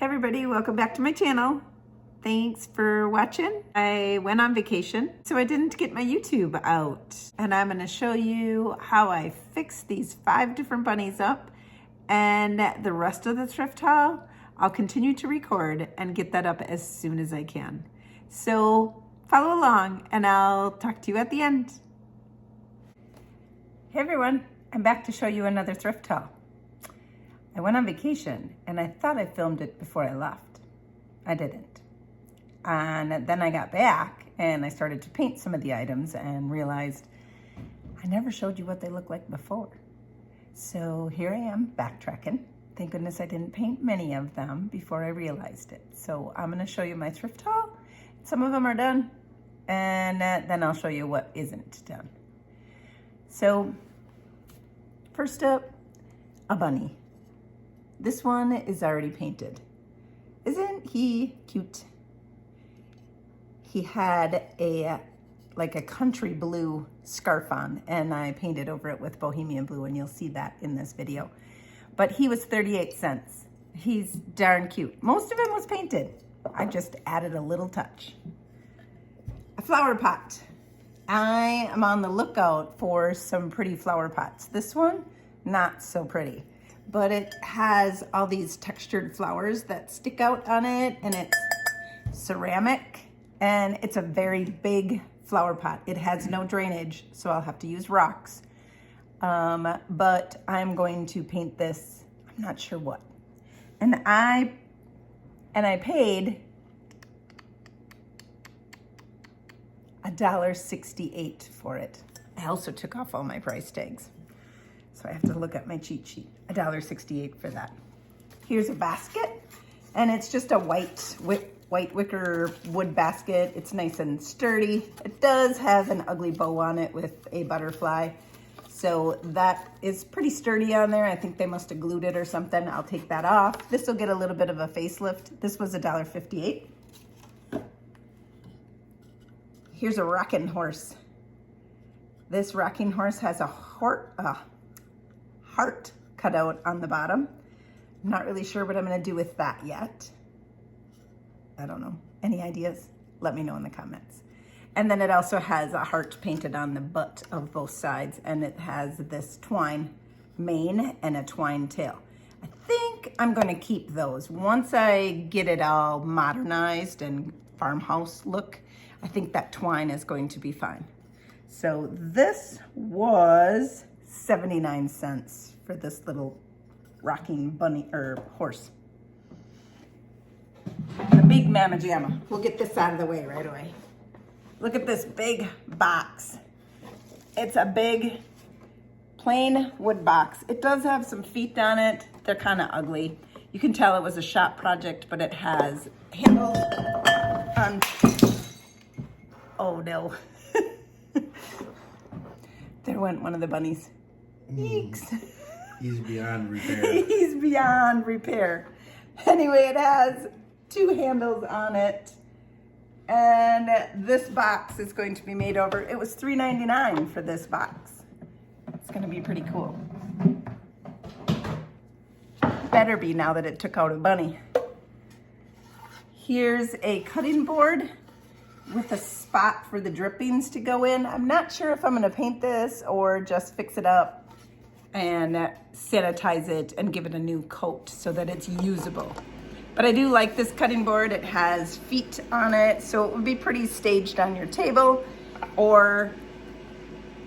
everybody, welcome back to my channel. Thanks for watching. I went on vacation, so I didn't get my YouTube out. And I'm gonna show you how I fixed these 5 different bunnies up, and the rest of the thrift haul, I'll continue to record and get that up as soon as I can. So follow along and I'll talk to you at the end. Hey everyone, I'm back to show you another thrift haul. I went on vacation and I thought I filmed it before I left. I didn't. And then I got back and I started to paint some of the items and realized I never showed you what they looked like before. So here I am backtracking. Thank goodness I didn't paint many of them before I realized it. So I'm gonna show you my thrift haul. Some of them are done, and then I'll show you what isn't done. So first up, a bunny. This one is already painted. Isn't he cute? He had like a country blue scarf on, and I painted over it with bohemian blue, and you'll see that in this video. But he was 38 cents. He's darn cute. Most of him was painted. I just added a little touch. A flower pot. I am on the lookout for some pretty flower pots. This one, not so pretty. But it has all these textured flowers that stick out on it, and it's ceramic, and it's a very big flower pot. It has no drainage, so I'll have to use rocks. But I'm going to paint this, I'm not sure what. And I paid $1.68 for it. I also took off all my price tags, so I have to look at my cheat sheet. $1.68 for that. Here's a basket, and it's just a white wicker wood basket. It's nice and sturdy. It does have an ugly bow on it with a butterfly, so that is pretty sturdy on there. I think they must have glued it or something. I'll take that off. This will get a little bit of a facelift. This was $1.58. Here's a rocking horse. This rocking horse has a heart cut out on the bottom. I'm not really sure what I'm gonna do with that yet. I don't know. Any ideas? Let me know in the comments. And then it also has a heart painted on the butt of both sides, and it has this twine mane and a twine tail. I think I'm gonna keep those. Once I get it all modernized and farmhouse look, I think that twine is going to be fine. So this was 79 cents for this little rocking bunny or horse. The big mamma jamma. We'll get this out of the way right away. Look at this big box. It's a big plain wood box. It does have some feet on it. They're kind of ugly. You can tell it was a shop project, but it has handles on. Oh no. There went one of the bunnies. Eeks. He's beyond repair. He's beyond repair. Anyway, it has 2 handles on it. And this box is going to be made over. It was $3.99 for this box. It's gonna be pretty cool. Better be now that it took out a bunny. Here's a cutting board with a spot for the drippings to go in. I'm not sure if I'm gonna paint this or just fix it up and sanitize it and give it a new coat so that it's usable. But I do like this cutting board. It has feet on it, so it would be pretty staged on your table or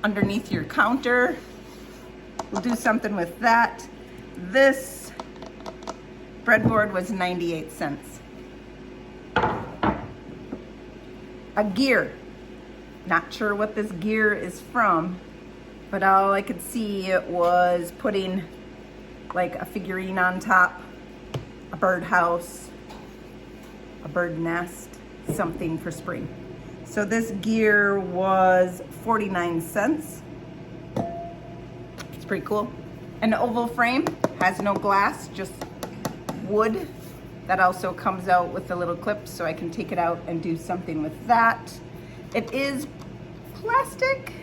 underneath your counter. We'll do something with that. This breadboard was 98 cents. A gear. Not sure what this gear is from, but all I could see was putting like a figurine on top, a birdhouse, a bird nest, something for spring. So this gear was 49 cents. It's pretty cool. An oval frame, has no glass, just wood. That also comes out with the little clips, so I can take it out and do something with that. It is plastic.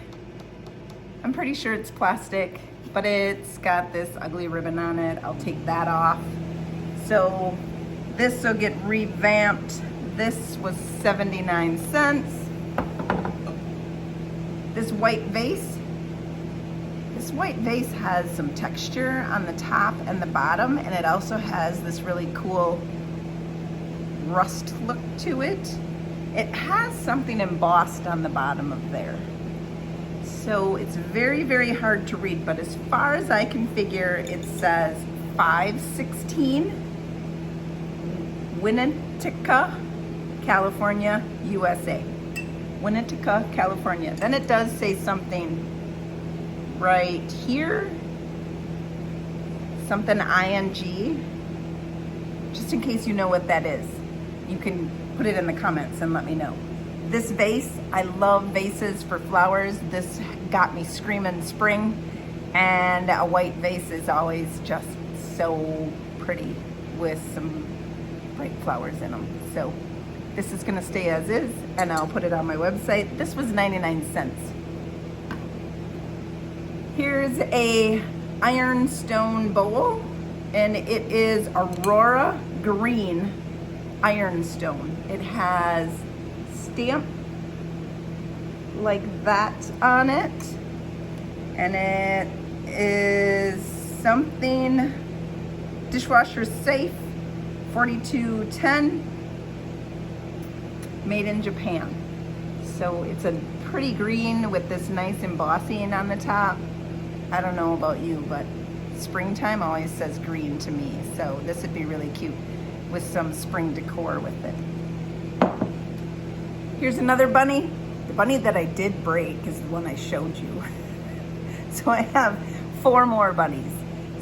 I'm pretty sure it's plastic, but it's got this ugly ribbon on it. I'll take that off. So This will get revamped. This was 79 cents. This white vase. This white vase has some texture on the top and the bottom, and it also has this really cool rust look to it. It has something embossed on the bottom of there. So it's very, very hard to read, but as far as I can figure, it says 516 Winnetka, California, USA. Winnetka, California. Then it does say something right here, something ING, just in case you know what that is. You can put it in the comments and let me know. This vase, I love vases for flowers. This got me screaming spring, and a white vase is always just so pretty with some bright flowers in them. So this is gonna stay as is, and I'll put it on my website. This was 99 cents. Here's a ironstone bowl, and it is Aurora Green ironstone. It has stamp like that on it, and it is something dishwasher safe, 4210, made in Japan. So it's a pretty green with this nice embossing on the top. I don't know about you, but springtime always says green to me, so this would be really cute with some spring decor with it. Here's another bunny. The bunny that I did break is the one I showed you. So I have 4 more bunnies.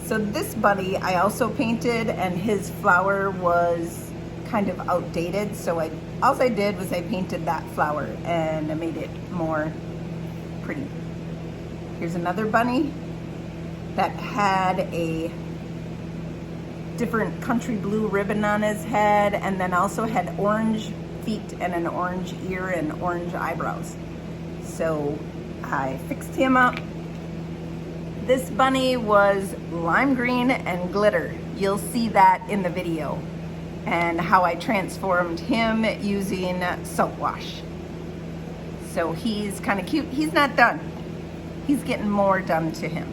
So this bunny I also painted, and his flower was kind of outdated, so all I did was I painted that flower and I made it more pretty. Here's another bunny that had a different country blue ribbon on his head, and then also had orange feet and an orange ear and orange eyebrows. So I fixed him up. This bunny was lime green and glitter. You'll see that in the video, and how I transformed him using salt wash. So he's kind of cute. He's not done. He's getting more done to him.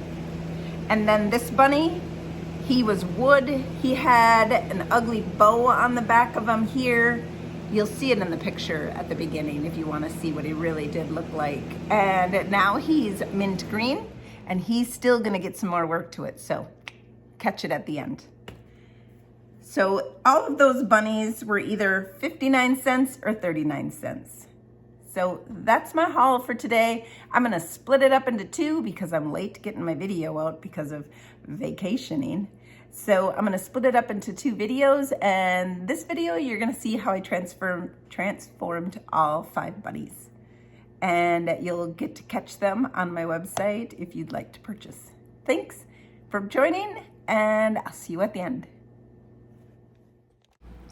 And then this bunny, he was wood. He had an ugly bow on the back of him here. You'll see it in the picture at the beginning if you want to see what he really did look like. And now he's mint green, and he's still gonna get some more work to it, so catch it at the end. So all of those bunnies were either 59 cents or 39 cents. So that's my haul for today. I'm gonna split it up into 2 because I'm late getting my video out because of vacationing. So I'm gonna split it up into 2 videos, and this video you're gonna see how I transformed all 5 bunnies. And you'll get to catch them on my website if you'd like to purchase. Thanks for joining, and I'll see you at the end.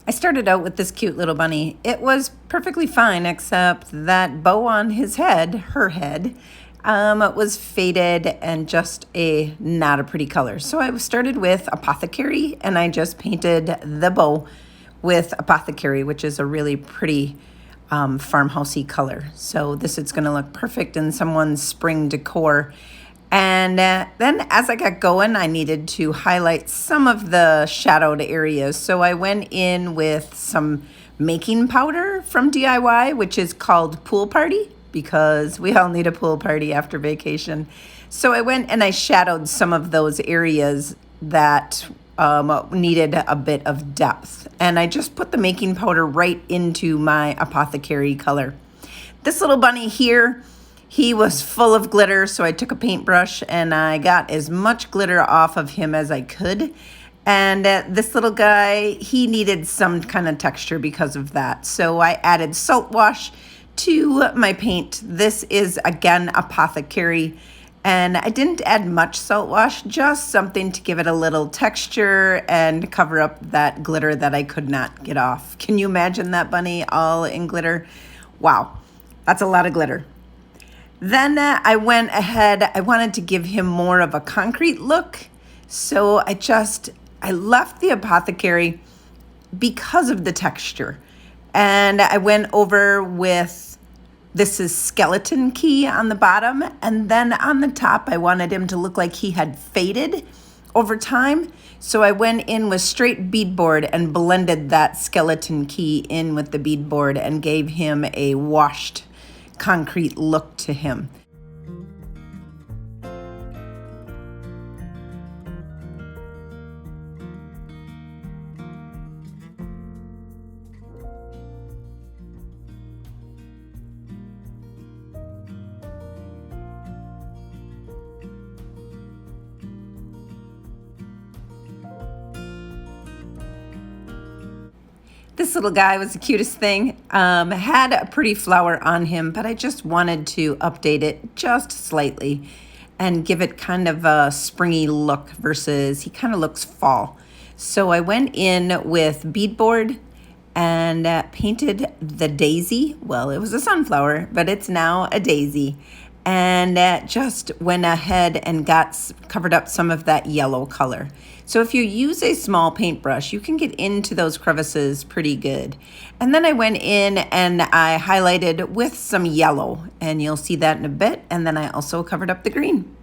I started out with this cute little bunny. It was perfectly fine, except that bow on his head, her head, was faded and just not a pretty color. So I started with Apothecary, and I just painted the bow with Apothecary, which is a really pretty farmhousey color. So this is gonna look perfect in someone's spring decor. And then as I got going, I needed to highlight some of the shadowed areas. So I went in with some making powder from DIY, which is called Pool Party, because we all need a pool party after vacation. So I went and I shadowed some of those areas that needed a bit of depth. And I just put the making powder right into my Apothecary color. This little bunny here, he was full of glitter, so I took a paintbrush and I got as much glitter off of him as I could. And this little guy, he needed some kind of texture because of that. So I added salt wash to my paint. This is, again, Apothecary. And I didn't add much salt wash, just something to give it a little texture and cover up that glitter that I could not get off. Can you imagine that bunny all in glitter? Wow, that's a lot of glitter. Then I went ahead, I wanted to give him more of a concrete look. So I left the Apothecary because of the texture. And I went over with, this is skeleton key on the bottom, and then on the top I wanted him to look like he had faded over time. So I went in with straight beadboard and blended that skeleton key in with the beadboard and gave him a washed concrete look to him. This little guy was the cutest thing. Had a pretty flower on him, but I just wanted to update it just slightly and give it kind of a springy look versus he kind of looks fall. So I went in with beadboard and painted the daisy. Well, it was a sunflower, but it's now a daisy. And just went ahead and covered up some of that yellow color. So if you use a small paintbrush, you can get into those crevices pretty good. And then I went in and I highlighted with some yellow, and you'll see that in a bit. And then I also covered up the green.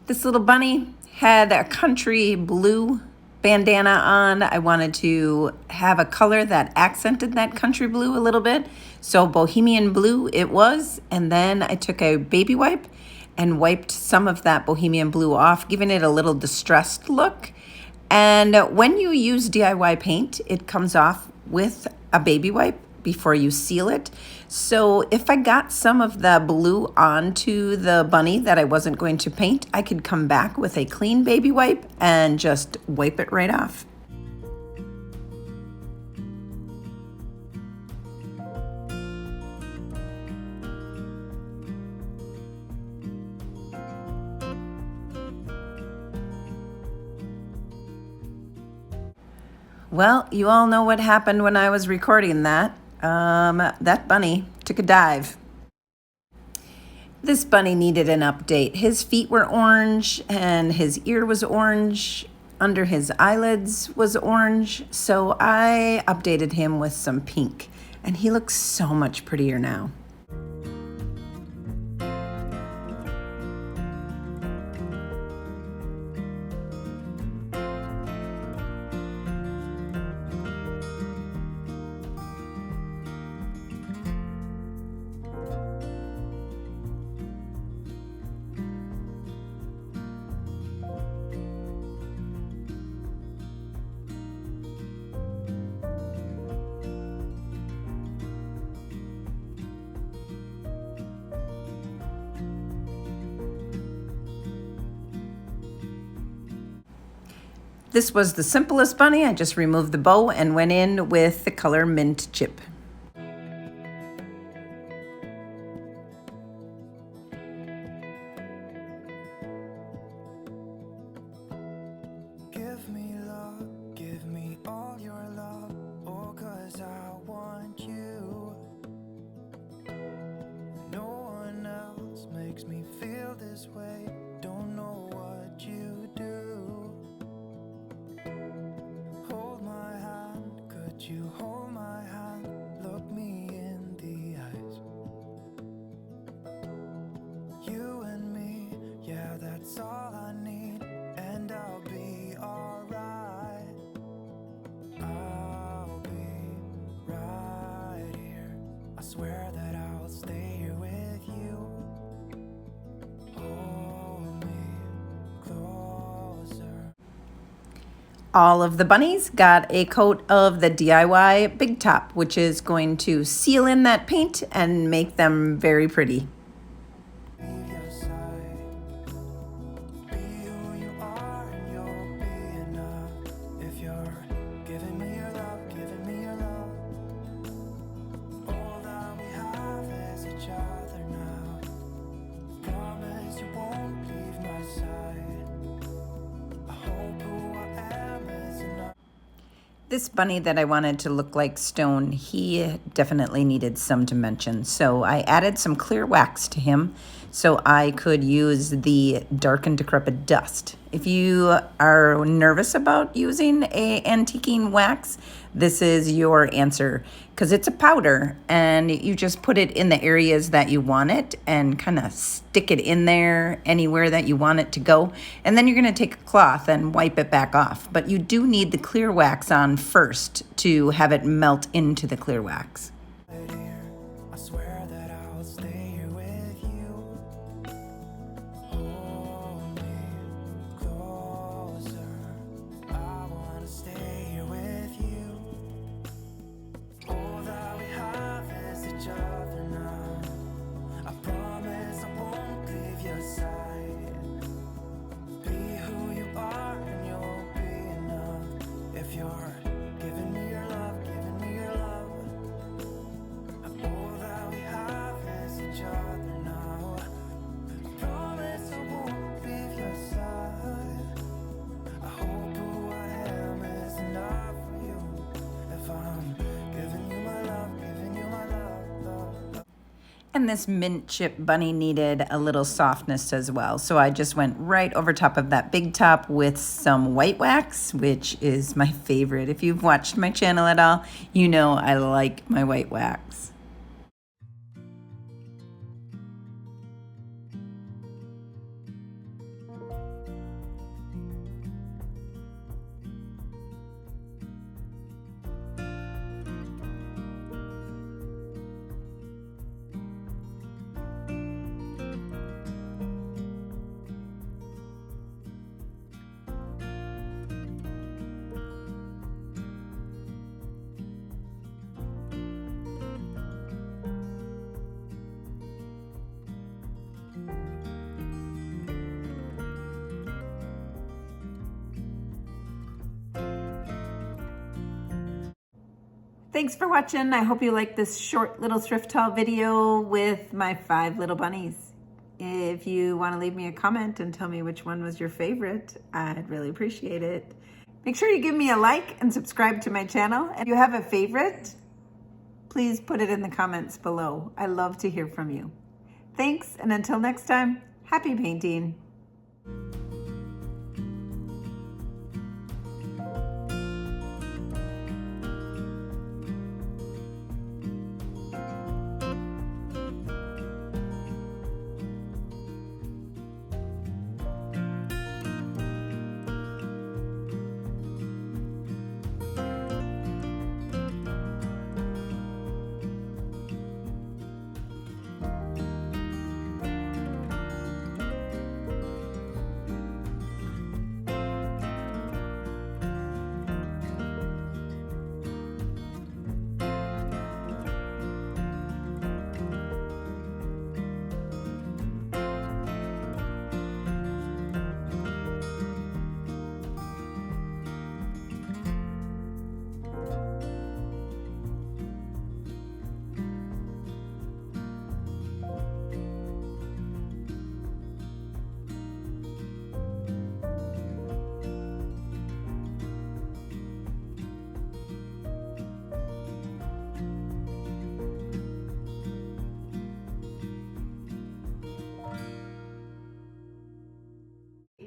This little bunny had a country blue bandana on. I wanted to have a color that accented that country blue a little bit. So bohemian blue it was. And then I took a baby wipe and wiped some of that bohemian blue off, giving it a little distressed look. And when you use DIY paint, it comes off with a baby wipe before you seal it. So if I got some of the blue onto the bunny that I wasn't going to paint, I could come back with a clean baby wipe and just wipe it right off. Well, you all know what happened when I was recording that. That bunny took a dive. This bunny needed an update. His feet were orange and his ear was orange. Under his eyelids was orange. So I updated him with some pink and he looks so much prettier now. This was the simplest bunny. I just removed the bow and went in with the color Mint Chip. Give me love, give me all your love, oh, 'cause I want you. No one else makes me feel this way, don't know what you do. Hold my hand, could you hold my hand, look me in the eyes. You and me, yeah, that's all I need, and I'll be alright. All of the bunnies got a coat of the DIY Big Top, which is going to seal in that paint and make them very pretty. Leave your side. Be who you are and you'll be enough. If you're giving me your love, giving me your love. All that we have is each other now. Promise you won't leave my side. I hope who I am is enough. This bunny that I wanted to look like stone, he definitely needed some dimension. So I added some clear wax to him so I could use the dark and decrepit dust. If you are nervous about using a antiquing wax, this is your answer, because it's a powder and you just put it in the areas that you want it and kind of stick it in there anywhere that you want it to go. And then you're going to take a cloth and wipe it back off. But you do need the clear wax on first to have it melt into the clear wax. I swear that I'll stay here with you. Hold me closer. I wanna stay here with you. All that we have is each other now. I promise I won't leave your side. Be who you are and you'll be enough. If you're giving me your love, giving me your love. All that we have is each other now. I promise I won't leave your side. I hope who I am is enough for you. If I'm giving you my love, giving you my love. And this mint chip bunny needed a little softness as well. So I just went right over top of that Big Top with some white wax, which is my favorite. If you've watched my channel at all, you know I like my white wax. Thanks for watching. I hope you like this short little thrift haul video with my 5 little bunnies. If you want to leave me a comment and tell me which one was your favorite, I'd really appreciate it. Make sure you give me a like and subscribe to my channel. If you have a favorite, please put it in the comments below. I love to hear from you. Thanks, and until next time, happy painting.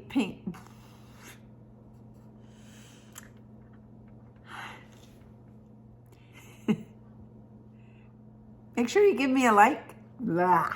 Paint. Make sure you give me a like. Blah.